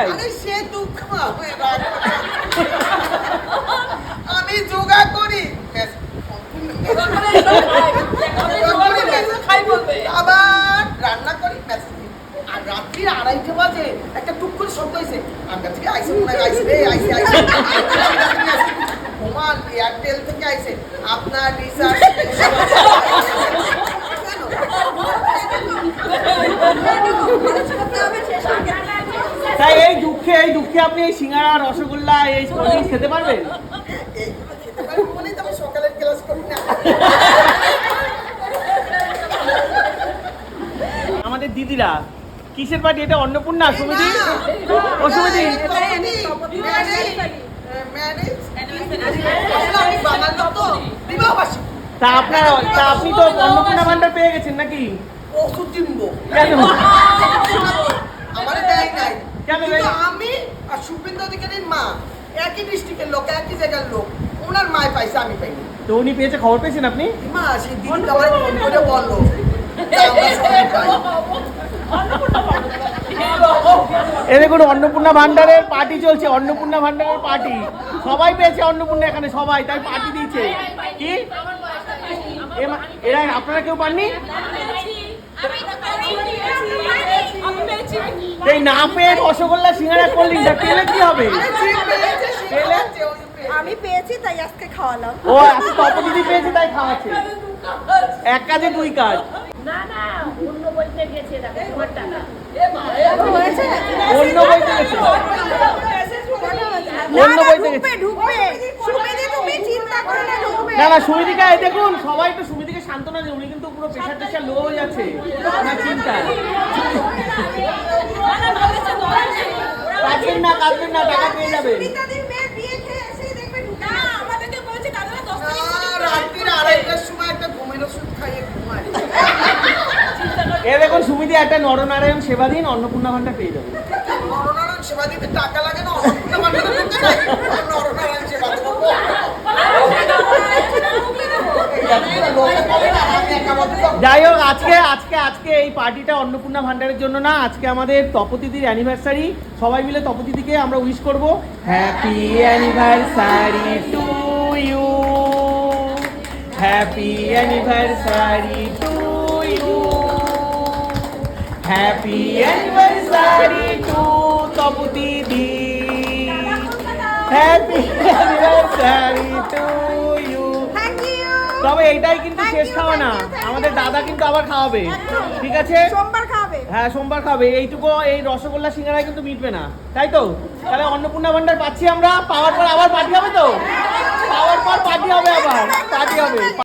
যায়? সে দুঃখ আমি যোগা করি আবার রান্না করি আর রাত্রির 2:30 বাজে একটা টুক করে শব্দ হয়েছে আমরা থেকে আইসে মনে হয় আইসে তোমার এয়ারটেল থেকে আইসে আপনার রিচার্জ তাই এই দুঃখে আপনি এই সিঙ্গারা রসগোল্লা এই কোল্ড খেতে পারবেন? এইগুলো খেতে পারবো বলেই তো আমি সকালের ক্লাস করি না। আমাদের দিদিরা কিসের পার্টি এটা? অন্নপূর্ণা সমিতি? ও সমিতি তা আপনি তো অন্নপূর্ণা ভান্ডার পেয়ে গেছেন নাকি? ওষুধ কিনবো কেন? আমার দেয় নাই কেন? আমি আর শুভেন্দু অধিকারীর মা একই ডিস্ট্রিক্টের লোক, একই জায়গার লোক, ওনার মায় পাইছে, আমি পাইনি। তো উনি পেয়েছে, খবর পেয়েছেন আপনি? মা সেই দিদি আমার ফোন করে বললো আমরা সবাই পাই। এ দেখুন অন্নপূর্ণা ভান্ডারের পার্টি চলছে, অন্নপূর্ণা ভান্ডারের পার্টি, সবাই পেয়েছে অন্নপূর্ণা, এখানে সবাই, তাই পার্টি দিয়েছে। কি এরা আপনারা কেউ পাননি? এই না পেয়ে রসগোল্লা সিঙ্গারা করলি পেলে কি হবে? আমি পেয়েছি তাই আজকে খাওয়ালাম। ও আজকে তপদিদি পেয়েছে তাই খাওয়াচ্ছে। এক কাজে দুই কাজ। না না অন্য বইতে গেছে দেখো তোমার টাকা হয়েছে অন্য বইতে গেছে, অন্য বইতে গেছে। ঢুকবে সুমিদি, তুমি চিন্তা করো না, ঢুকবে। না না সুমিদিকা, এই দেখুন সবাই তো সুমিদিকে সান্ত্বনা দিয়ে, উনি কিন্তু পুরো প্রেশার টেশার লো হয়ে যাচ্ছে না চিন্তা। কাঁদবেন না টাকা পেয়ে যাবেন। সুমিতাদির মেয়ে বিয়ে খেয়ে এসেই দেখবে ঢুকে। না আমাদেরকে বলেছে দাদারা 10 তারিখ রাত্রির 2:30টার সময় একটা ঘুমের ওষুধ খাইয়ে ঘুমায়। এ দেখুন সুমিদি একটা নরনারায়ণ সেবা দিন, অন্নপূর্ণা ভান্ডার পেয়ে যাবেন। নরনারায়ণ সেবা দিতে টাকা লাগে না, অন্নপূর্ণা ভান্ডারে ঢুকে নাই, নরনারায়ণ সেবা দেবো। যাই হোক আজকে এই পার্টিটা অন্নপূর্ণা ভান্ডারের জন্য না, আজকে আমাদের তপদিদির অ্যানিভার্সারি। সবাই মিলে তপদিদিকে আমরা উইশ করব, happy anniversary to you, happy anniversary to you, happy anniversary to তপদিদি, হ্যাপি অ্যানিভার্সারি টু ইউ। তবে এইটাই কিন্তু শেষ খাওয়া না, আমাদের দাদা কিন্তু আবার খাওয়াবে, ঠিক আছে? সোমবার খাবে। হ্যাঁ সোমবার খাবে। এইটুকু এই রসগোল্লা সিঙ্গারায় কিন্তু মিটবে না, তাই তো? তাহলে অন্নপূর্ণা ভান্ডার পাচ্ছি আমরা, পাওয়ার পর আবার পার্টি হবে, তো পাওয়ার পর পার্টি হবে, আবার পার্টি হবে।